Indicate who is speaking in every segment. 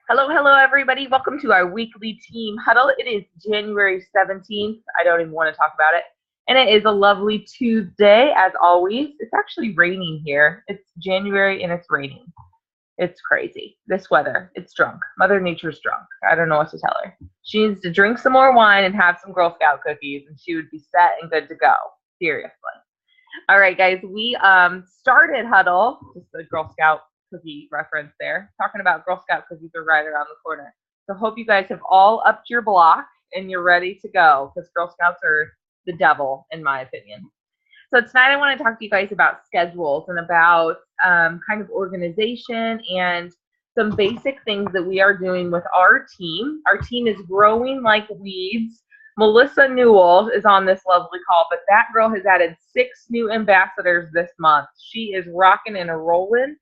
Speaker 1: Hello, hello, everybody. Welcome to our weekly team huddle. It is January 17th. I don't even want to talk about it. And it is a lovely Tuesday, as always. It's actually raining here. It's January and it's raining. It's crazy. This weather, it's drunk. Mother Nature's drunk. I don't know what to tell her. She needs to drink some more wine and have some Girl Scout cookies, and she would be set and good to go. Seriously. All right, guys, we started Huddle, just a Girl Scout cookie reference there, talking about Girl Scout cookies are right around the corner. So hope you guys have all upped your block and you're ready to go because Girl Scouts are the devil, in my opinion. So tonight I want to talk to you guys about schedules and about kind of organization and some basic things that we are doing with our team. Our team is growing like weeds. Melissa Newell is on this lovely call, but that girl has added 6 new ambassadors this month. She is rocking and rolling.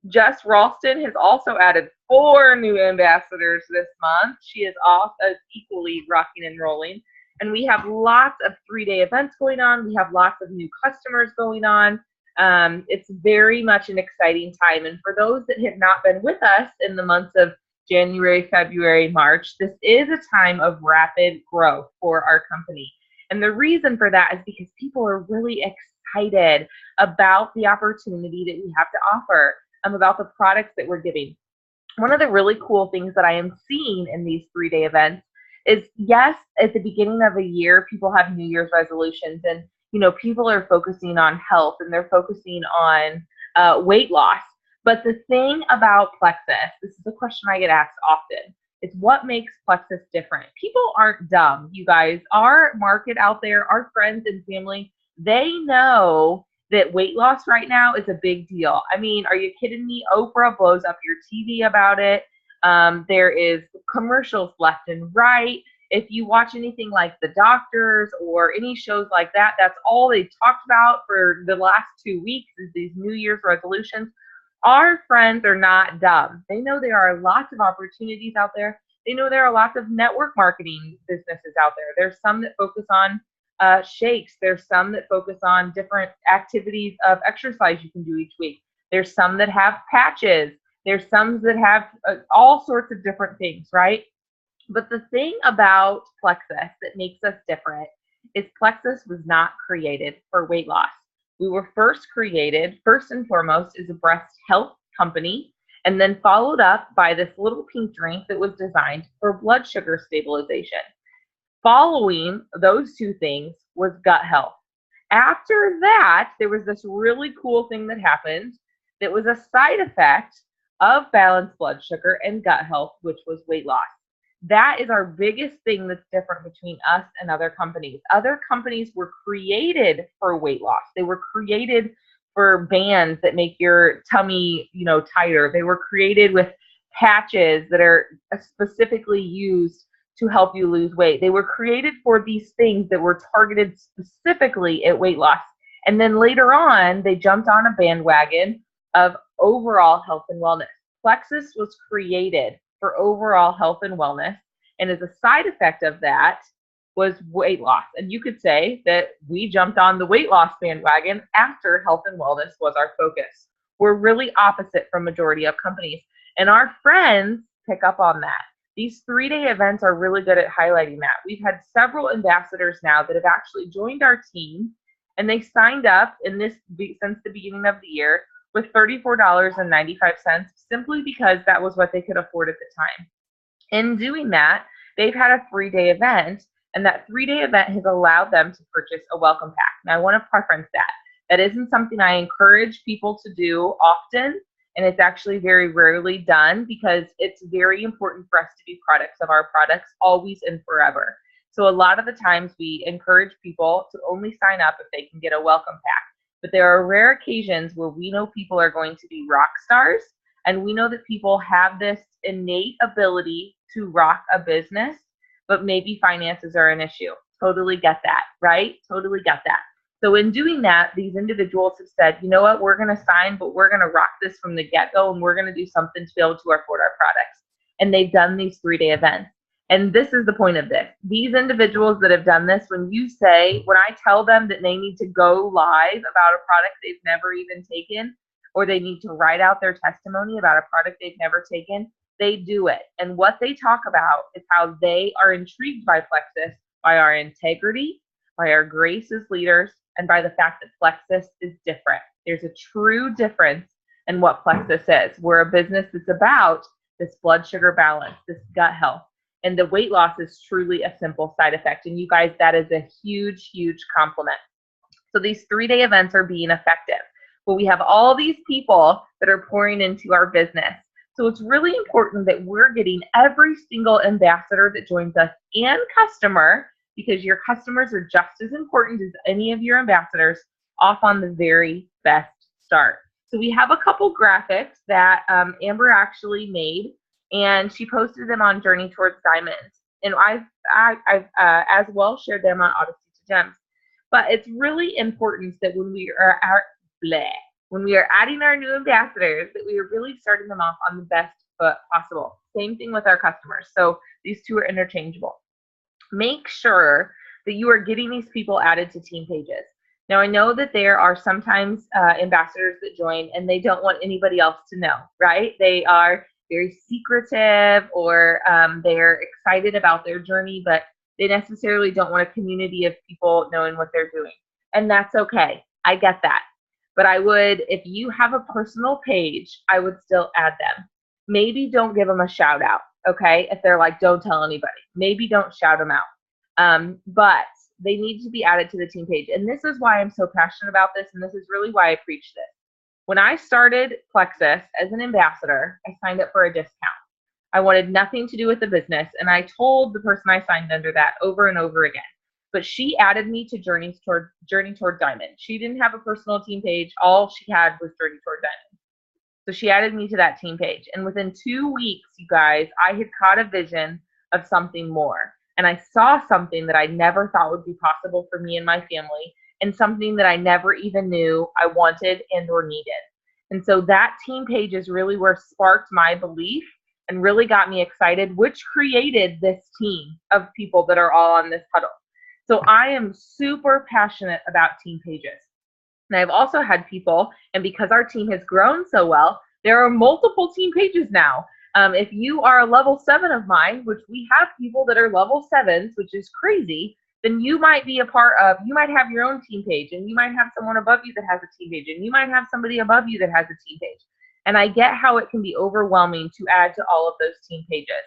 Speaker 1: Jess Ralston has also added 4 new ambassadors this month. She is also equally rocking and rolling. And we have lots of 3-day events going on. We have lots of new customers going on. It's very much an exciting time. And for those that have not been with us in the months of January, February, March, this is a time of rapid growth for our company. And the reason for that is because people are really excited about the opportunity that we have to offer, about the products that we're giving. One of the really cool things that I am seeing in these 3-day events is, yes, at the beginning of a year, people have New Year's resolutions and, people are focusing on health and they're focusing on weight loss. But the thing about Plexus, this is a question I get asked often, is what makes Plexus different? People aren't dumb, you guys. Our market out there, our friends and family, they know that weight loss right now is a big deal. I mean, are you kidding me? Oprah blows up your TV about it. There is commercials left and right. If you watch anything like The Doctors or any shows like that, that's all they talked about for the last 2 weeks is these New Year's resolutions. Our friends are not dumb. They know there are lots of opportunities out there. They know there are lots of network marketing businesses out there. There's some that focus on shakes. There's some that focus on different activities of exercise you can do each week. There's some that have patches. There's some that have all sorts of different things, right? But the thing about Plexus that makes us different is Plexus was not created for weight loss. We were first created, first and foremost, as a breast health company, and then followed up by this little pink drink that was designed for blood sugar stabilization. Following those 2 things was gut health. After that, there was this really cool thing that happened that was a side effect of balanced blood sugar and gut health, which was weight loss. That is our biggest thing that's different between us and other companies. Other companies were created for weight loss. They were created for bands that make your tummy, tighter. They were created with patches that are specifically used to help you lose weight. They were created for these things that were targeted specifically at weight loss. And then later on, they jumped on a bandwagon of overall health and wellness. Plexus was created for overall health and wellness. And as a side effect of that was weight loss. And you could say that we jumped on the weight loss bandwagon after health and wellness was our focus. We're really opposite from majority of companies. And our friends pick up on that. These 3-day events are really good at highlighting that. We've had several ambassadors now that have actually joined our team, and they signed up since the beginning of the year with $34.95 simply because that was what they could afford at the time. In doing that, they've had a 3-day event, and that 3-day event has allowed them to purchase a welcome pack. Now, I want to preference that. That isn't something I encourage people to do often, and it's actually very rarely done because it's very important for us to be products of our products always and forever. So a lot of the times we encourage people to only sign up if they can get a welcome pack. But there are rare occasions where we know people are going to be rock stars, and we know that people have this innate ability to rock a business, but maybe finances are an issue. Totally get that, right? Totally get that. So in doing that, these individuals have said, you know what, we're going to sign, but we're going to rock this from the get-go, and we're going to do something to be able to afford our products. And they've done these 3-day events. And this is the point of this. These individuals that have done this, when I tell them that they need to go live about a product they've never even taken, or they need to write out their testimony about a product they've never taken, they do it. And what they talk about is how they are intrigued by Plexus, by our integrity, by our grace as leaders, and by the fact that Plexus is different. There's a true difference in what Plexus is. We're a business that's about this blood sugar balance, this gut health. And the weight loss is truly a simple side effect. And you guys, that is a huge, huge compliment. So these 3-day events are being effective. But we have all these people that are pouring into our business. So it's really important that we're getting every single ambassador that joins us and customer, because your customers are just as important as any of your ambassadors, off on the very best start. So we have a couple graphics that Amber actually made, and she posted them on Journey Towards Diamonds. And I've as well shared them on Odyssey to Gems. But it's really important that when we are adding our new ambassadors, that we are really starting them off on the best foot possible. Same thing with our customers. So these two are interchangeable. Make sure that you are getting these people added to team pages. Now, I know that there are sometimes ambassadors that join and they don't want anybody else to know, right? They are very secretive, or they're excited about their journey, but they necessarily don't want a community of people knowing what they're doing. And that's okay. I get that. But I would, if you have a personal page, I would still add them. Maybe don't give them a shout out, okay? If they're like, don't tell anybody. Maybe don't shout them out. But they need to be added to the team page. And this is why I'm so passionate about this, and this is really why I preach this. When I started Plexus as an ambassador, I signed up for a discount. I wanted nothing to do with the business, and I told the person I signed under that over and over again. But she added me to Journey Toward Diamond. She didn't have a personal team page. All she had was Journey Toward Diamond. So she added me to that team page. And within 2 weeks, you guys, I had caught a vision of something more. And I saw something that I never thought would be possible for me and my family, and something that I never even knew I wanted and or needed. And so that team page is really where sparked my belief and really got me excited, which created this team of people that are all on this huddle. So I am super passionate about team pages. And I've also had people, and because our team has grown so well, there are multiple team pages now. If you are a level 7 of mine, which we have people that are level 7s, which is crazy, then you might be a part of, you might have your own team page, and you might have someone above you that has a team page, and you might have somebody above you that has a team page. And I get how it can be overwhelming to add to all of those team pages.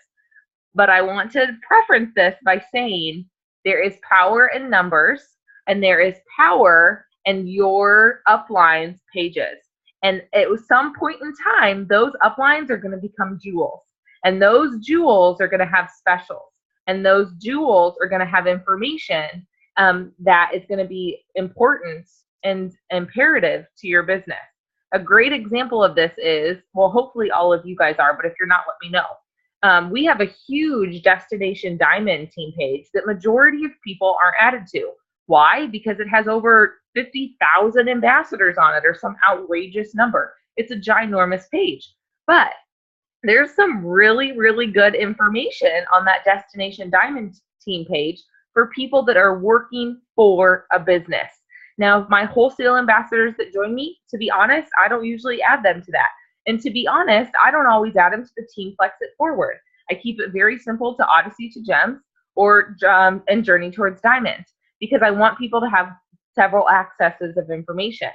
Speaker 1: But I want to preference this by saying there is power in numbers, and there is power in your uplines pages. And at some point in time, those uplines are going to become jewels. And those jewels are going to have specials. And those jewels are going to have information that is going to be important and imperative to your business. A great example of this is, well, hopefully all of you guys are, but if you're not, let me know. We have a huge Destination Diamond team page that majority of people aren't added to. Why? Because it has over 50,000 ambassadors on it, or some outrageous number. It's a ginormous page. But there's some really, really good information on that Destination Diamond team page for people that are working for a business. Now, my wholesale ambassadors that join me, to be honest, I don't usually add them to that. And to be honest, I don't always add them to the Team Flex It Forward. I keep it very simple to Odyssey to Gems or and Journey Towards Diamond, because I want people to have several accesses of information.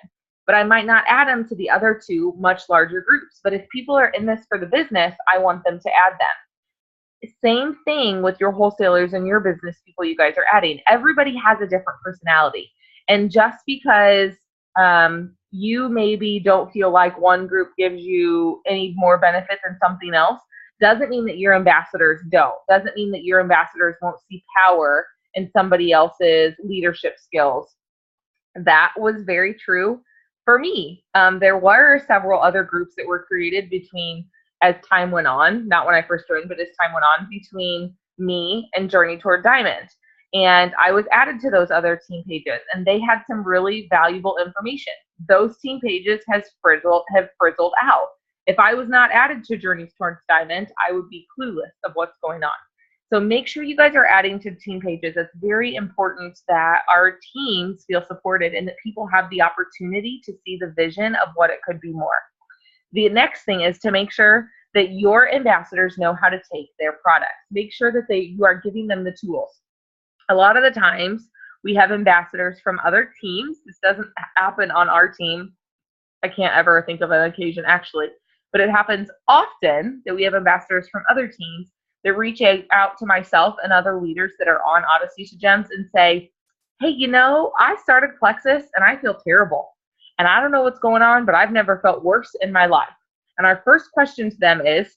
Speaker 1: But I might not add them to the other two much larger groups. But if people are in this for the business, I want them to add them. Same thing with your wholesalers and your business people you guys are adding. Everybody has a different personality. And just because you maybe don't feel like one group gives you any more benefit than something else, doesn't mean that your ambassadors don't. Doesn't mean that your ambassadors won't see power in somebody else's leadership skills. That was very true for me. There were several other groups that were created between, as time went on, not when I first joined, but as time went on, between me and Journey Toward Diamond. And I was added to those other team pages, and they had some really valuable information. Those team pages have frizzled out. If I was not added to Journeys Towards Diamond, I would be clueless of what's going on. So make sure you guys are adding to team pages. It's very important that our teams feel supported and that people have the opportunity to see the vision of what it could be more. The next thing is to make sure that your ambassadors know how to take their products. Make sure that you are giving them the tools. A lot of the times we have ambassadors from other teams. This doesn't happen on our team. I can't ever think of an occasion actually, but it happens often that we have ambassadors from other teams that reach out to myself and other leaders that are on Odyssey to Gems and say, hey, I started Plexus and I feel terrible. And I don't know what's going on, but I've never felt worse in my life. And our first question to them is,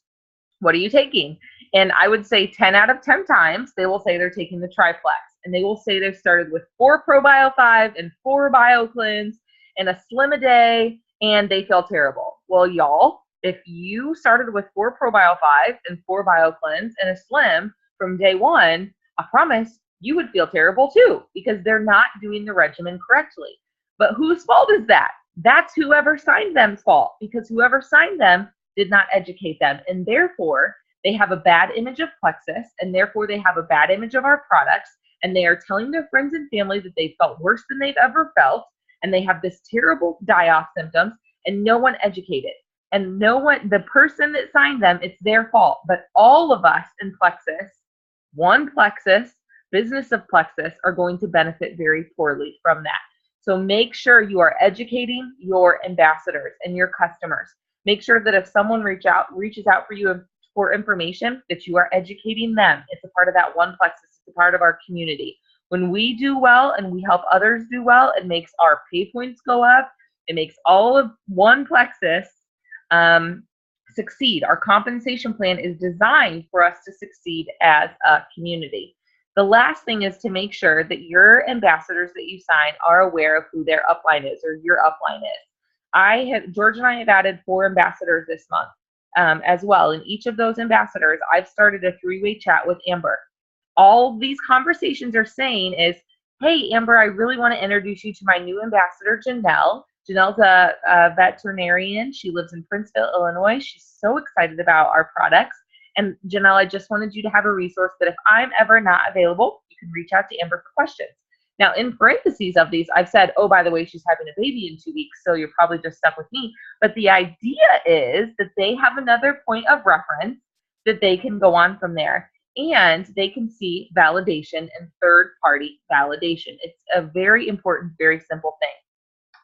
Speaker 1: what are you taking? And I would say 10 out of 10 times, they will say they're taking the Triplex. And they will say they've started with 4 ProBio 5 and 4 BioCleanse and a Slim a day, and they feel terrible. Well, y'all, if you started with 4 ProBio 5 and 4 BioCleanse and a Slim from day one, I promise you would feel terrible too, because they're not doing the regimen correctly. But whose fault is that? That's whoever signed them's fault, because whoever signed them did not educate them, and therefore they have a bad image of Plexus, and therefore they have a bad image of our products, and they are telling their friends and family that they felt worse than they've ever felt, and they have this terrible die-off symptoms, and no one educated. And no one, the person that signed them, it's their fault. But all of us in Plexus, one Plexus, business of Plexus, are going to benefit very poorly from that. So make sure you are educating your ambassadors and your customers. Make sure that if someone reaches out for you for information, that you are educating them. It's a part of that one Plexus. It's a part of our community. When we do well and we help others do well, it makes our pay points go up. It makes all of one Plexus succeed. Our compensation plan is designed for us to succeed as a community. The last thing is to make sure that your ambassadors that you sign are aware of who their upline is or your upline is. George and I have added 4 ambassadors this month as well. And each of those ambassadors, I've started a 3-way chat with Amber. All these conversations are saying is, hey, Amber, I really want to introduce you to my new ambassador, Janelle. Janelle's a veterinarian. She lives in Princeville, Illinois. She's so excited about our products. And Janelle, I just wanted you to have a resource that if I'm ever not available, you can reach out to Amber for questions. Now, in parentheses of these, I've said, oh, by the way, she's having a baby in 2 weeks, so you're probably just stuck with me. But the idea is that they have another point of reference that they can go on from there. And they can see validation and third-party validation. It's a very important, very simple thing.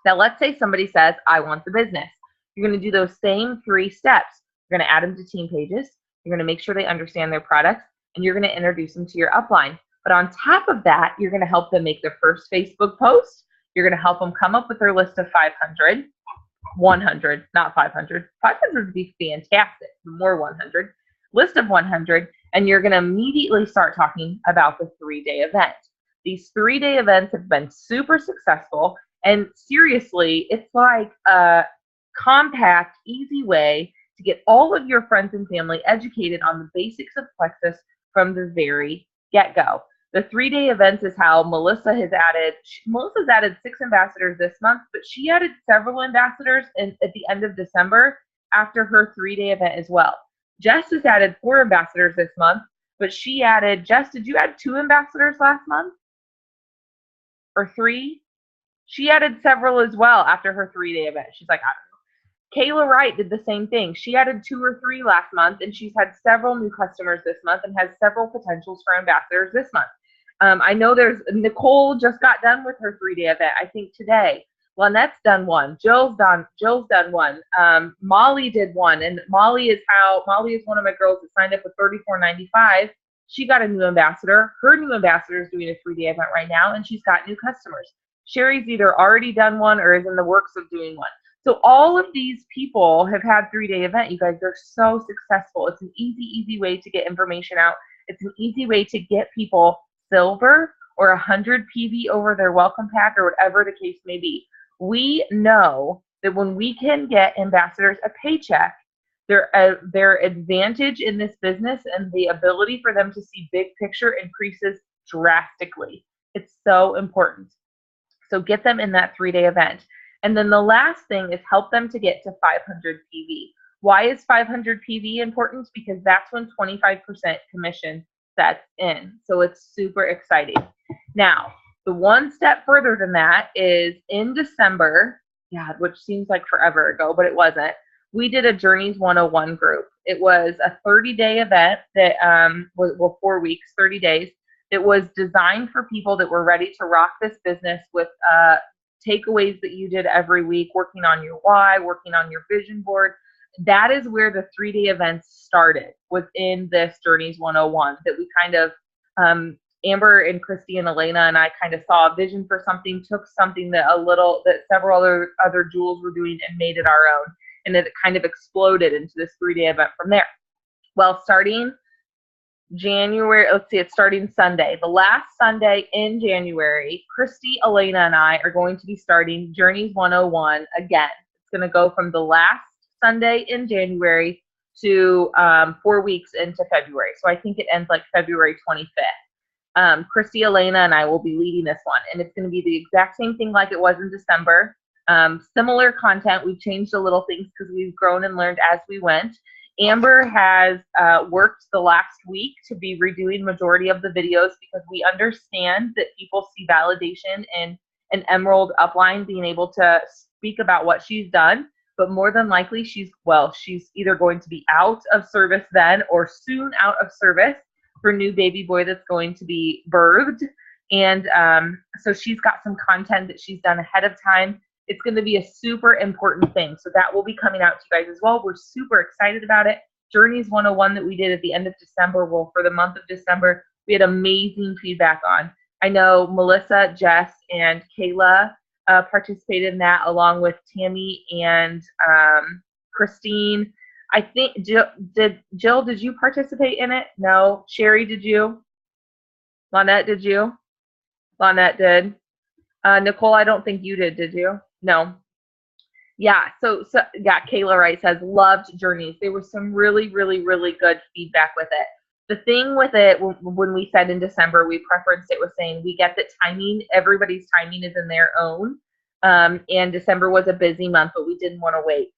Speaker 1: Now, let's say somebody says, I want the business. You're going to do those same 3 steps. You're going to add them to team pages. You're going to make sure they understand their products, and you're going to introduce them to your upline. But on top of that, you're going to help them make their first Facebook post. You're going to help them come up with their list of 500, 100, not 500. 500 would be fantastic. More 100. List of 100, and you're going to immediately start talking about the 3-day event. These 3-day events have been super successful, and seriously, it's like a compact, easy way to get all of your friends and family educated on the basics of Plexus from the very get-go. The 3-day events is how Melissa's added 6 ambassadors this month, but she added several ambassadors at the end of December after her 3-day event as well. Jess has added 4 ambassadors this month, but she added, Jess, did you add 2 ambassadors last month? Or 3? She added several as well after her 3-day event. She's like, I don't know. Kayla Wright did the same thing. She added 2 or 3 last month, and she's had several new customers this month and has several potentials for ambassadors this month. I know Nicole just got done with her 3-day event, I think today. Lynette's done 1. Jill's done 1. Molly did 1, and Molly is one of my girls that signed up with $34.95. She got a new ambassador. Her new ambassador is doing a 3-day event right now, and she's got new customers. Sherry's either already done 1 or is in the works of doing 1. So all of these people have had 3-day event. You guys, they're so successful. It's an easy way to get information out. It's an easy way to get people silver or 100 PV over their welcome pack or whatever the case may be. We know that when we can get ambassadors a paycheck, their advantage in this business and the ability for them to see big picture increases drastically. It's so important. So get them in that 3-day event. And then the last thing is help them to get to 500 PV. Why is 500 PV important? Because that's when 25% commission sets in. So it's super exciting. Now, the one step further than that is in December, which seems like forever ago, but it wasn't. we did a Journeys 101 group. It was a 30-day event that was, well, 4 weeks, 30 days. It was designed for people that were ready to rock this business with takeaways that you did every week, working on your why, working on your vision board. That is where the 3-day events started, within this Journeys 101, that we kind of, Amber and Christy and Elena and I kind of saw a vision for something, took something that several other jewels were doing and made it our own. And it kind of exploded into this 3-day event from there. Well, starting January, let's see, it's starting Sunday. The last Sunday in January, Christy, Elena, and I are going to be starting Journeys 101 again. It's going to go from the last Sunday in January to 4 weeks into February. So I think it ends like February 25th. Christy, Elena, and I will be leading this one. And it's going to be the exact same thing like it was in December. Similar content. We've changed a little things because we've grown and learned as we went. Amber has worked the last week to be redoing majority of the videos, because we understand that people see validation in an emerald upline being able to speak about what she's done, but more than likely she's either going to be out of service then, or soon out of service for new baby boy that's going to be birthed. And so she's got some content that she's done ahead of time. It's going to be a super important thing. So that will be coming out to you guys as well. We're super excited about it. Journeys 101 that we did at the end of December, well, for the month of December, we had amazing feedback on. I know Melissa, Jess, and Kayla participated in that, along with Tammy and Christine. I think, Jill, did you participate in it? No. Sherry, did you? Lynette, did you? Lynette did. Nicole, I don't think you did you? No. Yeah, so yeah, Kayla Wright says, loved Journeys. There was some really, really, really good feedback with it. The thing with it, when we said in December, we preferenced it with saying we get that timing, everybody's timing is in their own. And December was a busy month, but we didn't want to wait.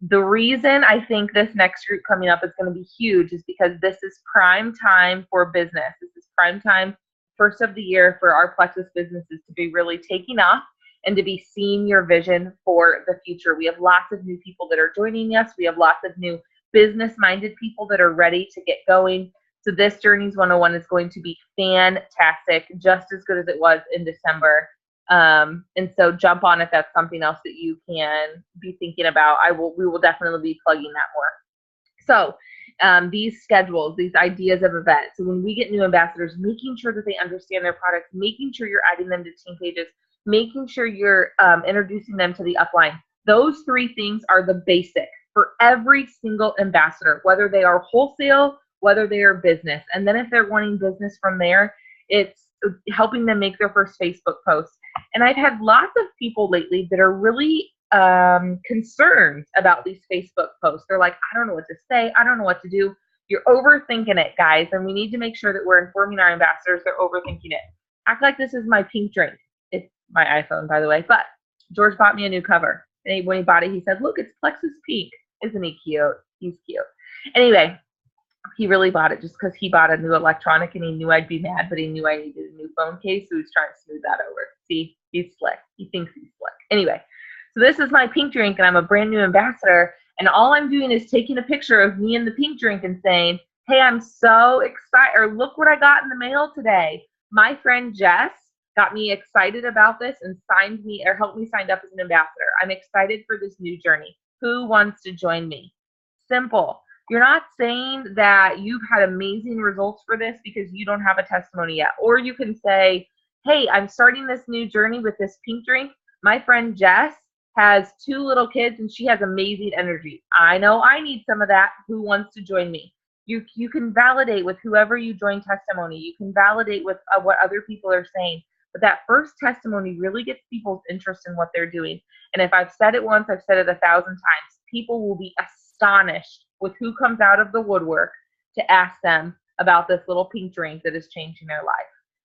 Speaker 1: The reason I think this next group coming up is going to be huge is because this is prime time for business. This is prime time, first of the year, for our Plexus businesses to be really taking off and to be seeing your vision for the future. We have lots of new people that are joining us. We have lots of new business-minded people that are ready to get going. So this Journeys 101 is going to be fantastic, just as good as it was in December. And so jump on if that's something else that you can be thinking about. We will definitely be plugging that more. So these schedules, these ideas of events. So when we get new ambassadors, making sure that they understand their products, making sure you're adding them to team pages, making sure you're introducing them to the upline. Those 3 things are the basic for every single ambassador, whether they are wholesale, whether they are business. And then if they're wanting business from there, it's helping them make their first Facebook post. And I've had lots of people lately that are really concerned about these Facebook posts. They're like, I don't know what to say. I don't know what to do. You're overthinking it, guys. And we need to make sure that we're informing our ambassadors they're overthinking it. Act like this is my pink drink. It's my iPhone, by the way. But George bought me a new cover. And when he bought it, he said, look, it's Plexus Pink. Isn't he cute? He's cute. Anyway, he really bought it just because he bought a new electronic and he knew I'd be mad, but he knew I needed a new phone case, so he's trying to smooth that over. See, he's slick. He thinks he's slick. Anyway, so this is my pink drink, and I'm a brand new ambassador, and all I'm doing is taking a picture of me and the pink drink and saying, hey, I'm so excited, or look what I got in the mail today. My friend Jess got me excited about this and signed me, or helped me sign up as an ambassador. I'm excited for this new journey. Who wants to join me? Simple. You're not saying that you've had amazing results for this because you don't have a testimony yet. Or you can say, hey, I'm starting this new journey with this pink drink. My friend Jess has 2 little kids and she has amazing energy. I know I need some of that. Who wants to join me? You can validate with whoever you join testimony. You can validate with what other people are saying. But that first testimony really gets people's interest in what they're doing. And if I've said it once, I've said it 1,000 times. People will be astonished with who comes out of the woodwork to ask them about this little pink drink that is changing their life.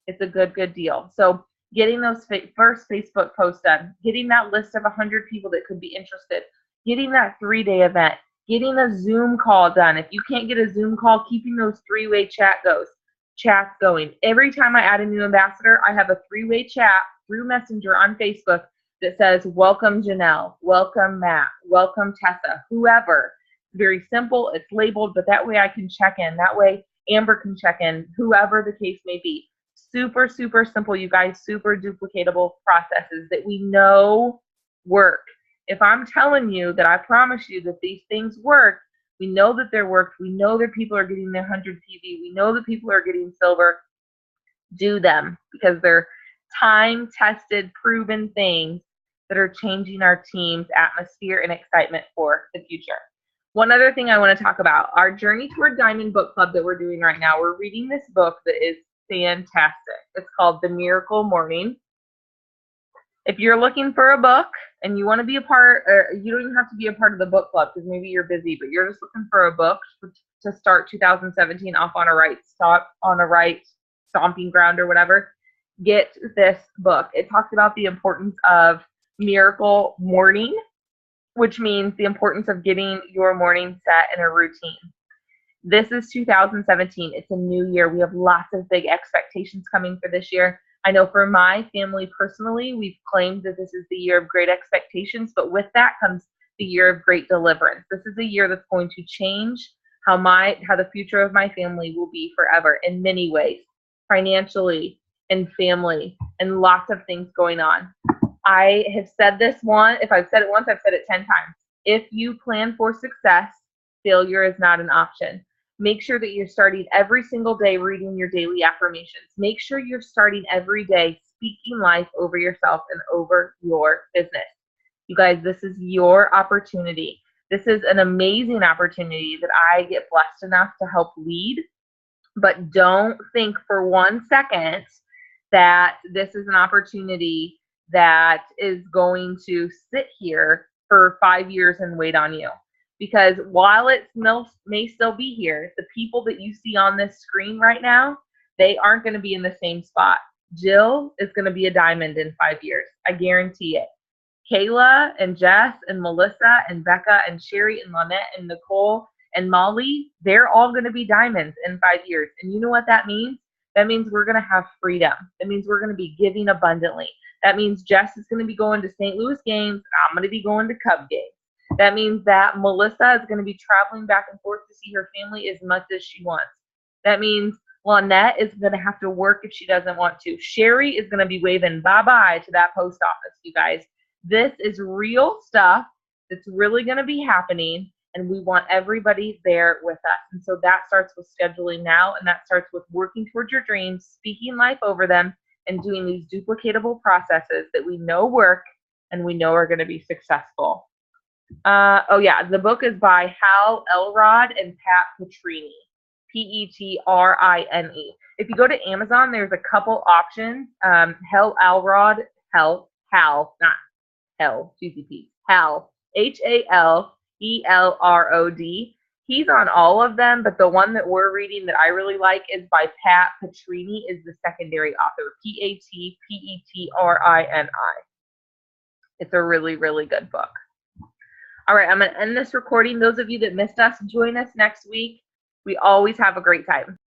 Speaker 1: It's a good deal. So getting those first Facebook posts done, getting that list of 100 people that could be interested, getting that 3-day event, getting a Zoom call done. If you can't get a Zoom call, keeping those 3-way chats going. Every time I add a new ambassador, I have a 3-way chat through Messenger on Facebook that says, welcome Janelle, welcome Matt, welcome Tessa, whoever. It's very simple. It's labeled, but that way I can check in. That way Amber can check in, whoever the case may be. Super, super simple, you guys, super duplicatable processes that we know work. If I'm telling you that I promise you that these things work, we know that they're worked. We know that people are getting their 100 PV. We know that people are getting silver. Do them because they're time-tested, proven things that are changing our team's atmosphere and excitement for the future. One other thing I want to talk about, our Journey Toward Diamond book club that we're doing right now. We're reading this book that is fantastic. It's called The Miracle Morning. If you're looking for a book and you want to be a part, or you don't even have to be a part of the book club because maybe you're busy, but you're just looking for a book to start 2017 off on a right stomping ground or whatever, get this book. It talks about the importance of miracle morning, which means the importance of getting your morning set in a routine. This is 2017. It's a new year. We have lots of big expectations coming for this year. I know for my family personally, we've claimed that this is the year of great expectations, but with that comes the year of great deliverance. This is a year that's going to change how the future of my family will be forever in many ways, financially and family, and lots of things going on. I have said this one. If I've said it once, I've said it 10 times. If you plan for success, failure is not an option. Make sure that you're starting every single day reading your daily affirmations. Make sure you're starting every day speaking life over yourself and over your business. You guys, this is your opportunity. This is an amazing opportunity that I get blessed enough to help lead. But don't think for 1 second that this is an opportunity that is going to sit here for 5 years and wait on you. Because while it may still be here, the people that you see on this screen right now, they aren't going to be in the same spot. Jill is going to be a diamond in 5 years. I guarantee it. Kayla and Jess and Melissa and Becca and Sherry and Lynette and Nicole and Molly, they're all going to be diamonds in 5 years. And you know what that means? That means we're going to have freedom. That means we're going to be giving abundantly. That means Jess is going to be going to St. Louis games. I'm going to be going to Cub games. That means that Melissa is going to be traveling back and forth to see her family as much as she wants. That means Lynette is going to have to work if she doesn't want to. Sherry is going to be waving bye-bye to that post office, you guys. This is real stuff that's really going to be happening, and we want everybody there with us. And so that starts with scheduling now, and that starts with working towards your dreams, speaking life over them, and doing these duplicatable processes that we know work and we know are going to be successful. The book is by Hal Elrod and Pat Petrini, Petrine. If you go to Amazon, there's a couple options. Hal, Halelrod. He's on all of them, but the one that we're reading that I really like is by Pat Petrini, is the secondary author, Patpetrini. It's a really, really good book. All right, I'm going to end this recording. Those of you that missed us, join us next week. We always have a great time.